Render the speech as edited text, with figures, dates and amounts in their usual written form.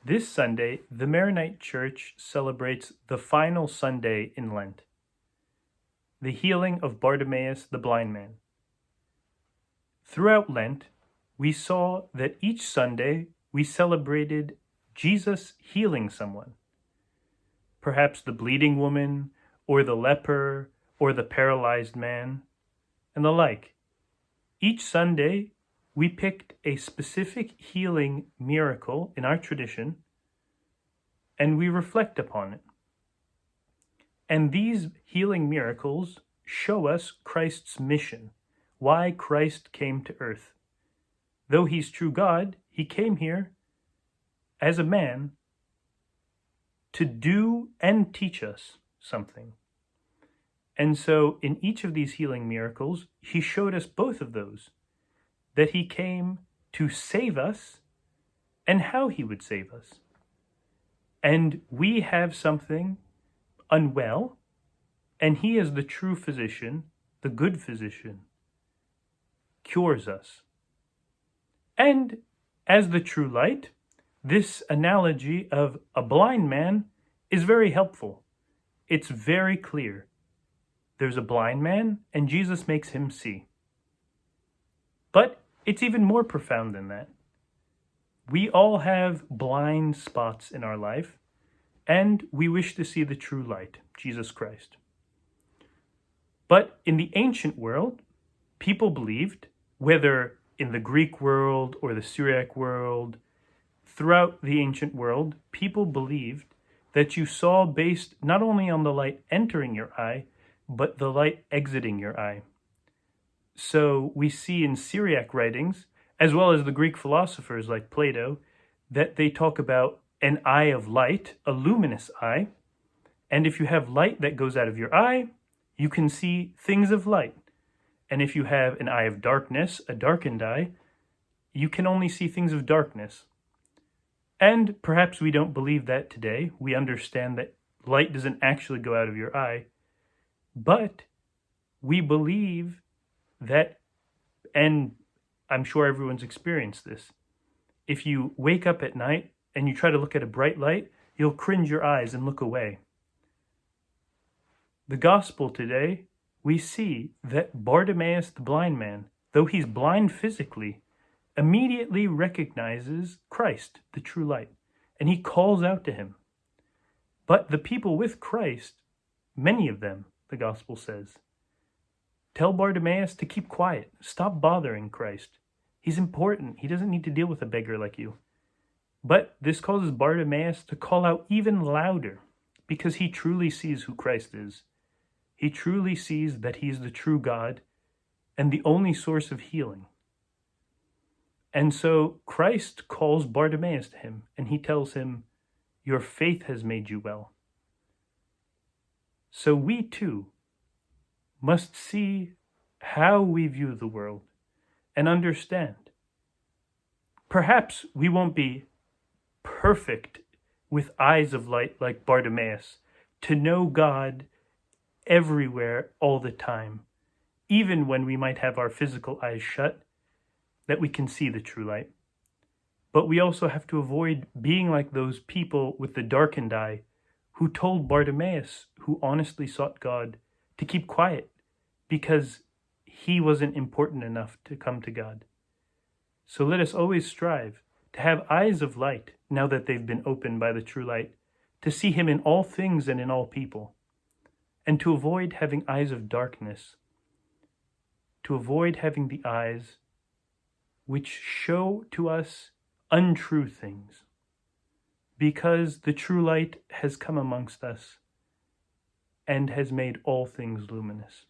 This Sunday, the Maronite Church celebrates the final Sunday in Lent, the healing of Bartimaeus the blind man. Throughout Lent, we saw that each Sunday we celebrated Jesus healing someone, perhaps the bleeding woman, or the leper, or the paralyzed man, and the like. Each Sunday, we picked a specific healing miracle in our tradition, and we reflect upon it. And these healing miracles show us Christ's mission, why Christ came to earth. Though he's true God, he came here as a man to do and teach us something. And so in each of these healing miracles, he showed us both of those, that he came to save us and how he would save us. And we have something unwell, and he is the true physician, the good physician, cures us. And as the true light, this analogy of a blind man is very helpful. It's very clear. There's a blind man, and Jesus makes him see. But it's even more profound than that. We all have blind spots in our life, and we wish to see the true light, Jesus Christ. But in the ancient world, people believed, whether in the Greek world or the Syriac world, throughout the ancient world, people believed that you saw based not only on the light entering your eye, but the light exiting your eye. So we see in Syriac writings, as well as the Greek philosophers like Plato, that they talk about an eye of light, a luminous eye. And if you have light that goes out of your eye, you can see things of light. And if you have an eye of darkness, a darkened eye, you can only see things of darkness. And perhaps we don't believe that today. We understand that light doesn't actually go out of your eye. But we believe that, and I'm sure everyone's experienced this, if you wake up at night and you try to look at a bright light, you'll cringe your eyes and look away. The gospel today, we see that Bartimaeus the blind man, though he's blind physically, immediately recognizes Christ, the true light, and he calls out to him. But the people with Christ, many of them, the gospel says, tell Bartimaeus to keep quiet. Stop bothering Christ. He's important. He doesn't need to deal with a beggar like you. But this causes Bartimaeus to call out even louder because he truly sees who Christ is. He truly sees that he's the true God and the only source of healing. And so Christ calls Bartimaeus to him, and he tells him, "Your faith has made you well." So we too must see how we view the world and understand. Perhaps we won't be perfect with eyes of light like Bartimaeus to know God everywhere all the time, even when we might have our physical eyes shut, that we can see the true light. But we also have to avoid being like those people with the darkened eye who told Bartimaeus, who honestly sought God, to keep quiet because he wasn't important enough to come to God. So let us always strive to have eyes of light, now that they've been opened by the true light, to see him in all things and in all people, and to avoid having eyes of darkness, to avoid having the eyes which show to us untrue things, because the true light has come amongst us and has made all things luminous.